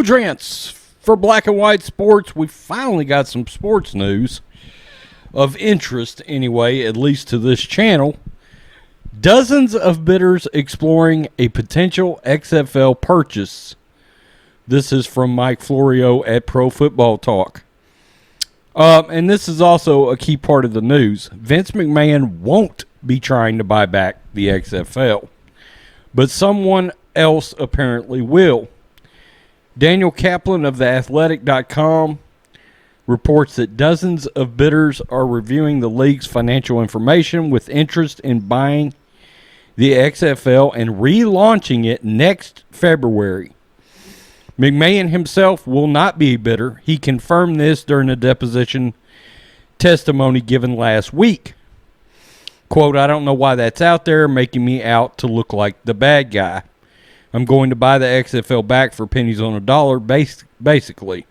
Trance for Black and White Sports. We finally got some sports news of interest, anyway, at least to this channel. Dozens of bidders exploring a potential XFL purchase. This is from Mike Florio at Pro Football Talk. And this is also a key part of the news. Vince McMahon won't be trying to buy back the XFL, but someone else apparently will. Daniel Kaplan of theathletic.com reports that dozens of bidders are reviewing the league's financial information with interest in buying the XFL and relaunching it next February. McMahon himself will not be a bidder. He confirmed this during a deposition testimony given last week. Quote, "I don't know why that's out there, making me out to look like the bad guy. I'm going to buy the XFL back for pennies on a dollar, basically.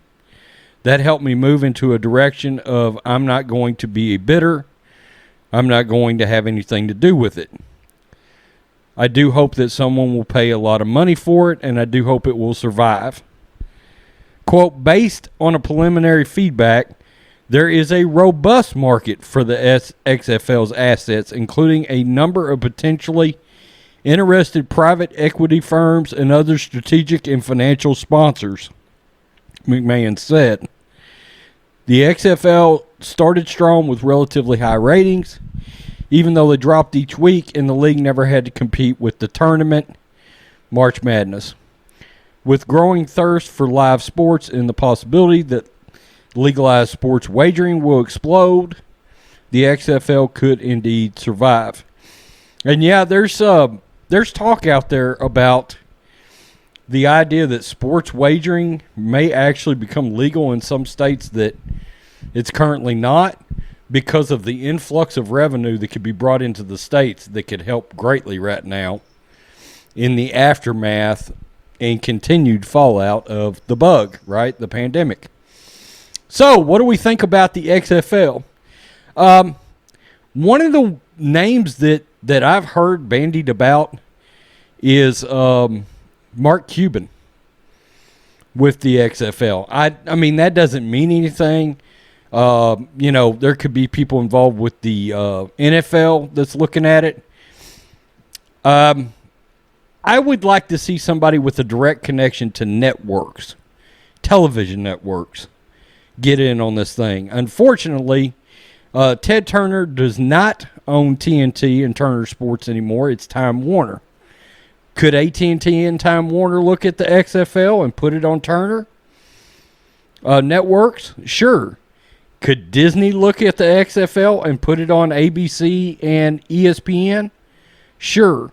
That helped me move into a direction of I'm not going to be a bidder. I'm not going to have anything to do with it. I do hope that someone will pay a lot of money for it, and I do hope it will survive." Quote, "Based on a preliminary feedback, there is a robust market for the XFL's assets, including a number of potentially interested private equity firms and other strategic and financial sponsors," McMahon said. The XFL started strong with relatively high ratings, even though they dropped each week, and the league never had to compete with the tournament, March Madness. With growing thirst for live sports and the possibility that legalized sports wagering will explode, the XFL could indeed survive. And yeah, there's talk out there about the idea that sports wagering may actually become legal in some states that it's currently not, because of the influx of revenue that could be brought into the states that could help greatly right now in the aftermath and continued fallout of the bug, right? The pandemic. So, what do we think about the XFL? One of the names that I've heard bandied about is Mark Cuban with the XFL. I mean, that doesn't mean anything. There could be people involved with the NFL that's looking at it. I would like to see somebody with a direct connection to networks, television networks, get in on this thing. Unfortunately, Ted Turner does not own TNT and Turner Sports anymore. It's Time Warner. Could AT&T and Time Warner look at the XFL and put it on Turner networks? Sure. Could Disney look at the XFL and put it on ABC and ESPN? Sure.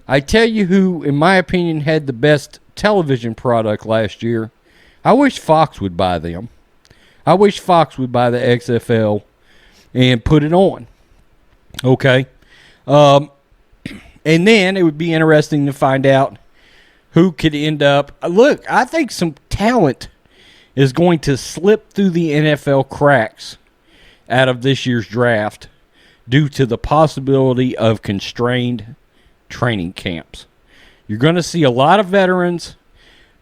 I tell you who, in my opinion, had the best television product last year. I wish Fox would buy them. I wish Fox would buy the XFL and put it on. Okay. And then it would be interesting to find out who could end up. Look, I think some talent is going to slip through the NFL cracks out of this year's draft due to the possibility of constrained training camps. You're going to see a lot of veterans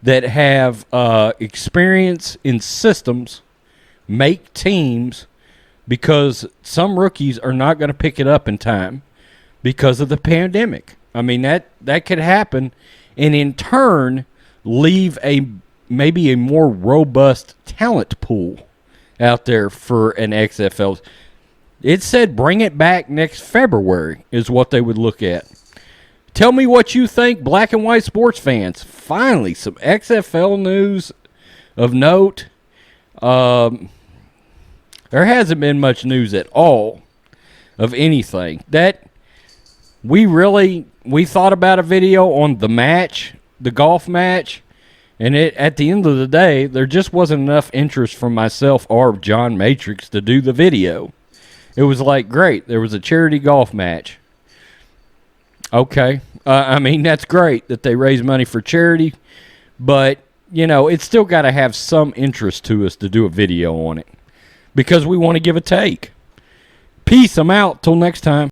that have experience in systems make teams because some rookies are not going to pick it up in time because of the pandemic. I mean, that could happen, and in turn leave maybe a more robust talent pool out there for an XFL. It said bring it back next February is what they would look at. Tell me what you think, black and white sports fans. Finally, some XFL news of note. There hasn't been much news at all of anything. We thought about a video on the golf match, and at the end of the day, there just wasn't enough interest from myself or John Matrix to do the video. It was like, great, there was a charity golf match. Okay. That's great that they raise money for charity, but, it's still got to have some interest to us to do a video on it because we want to give a take. Peace. I'm out. Till next time.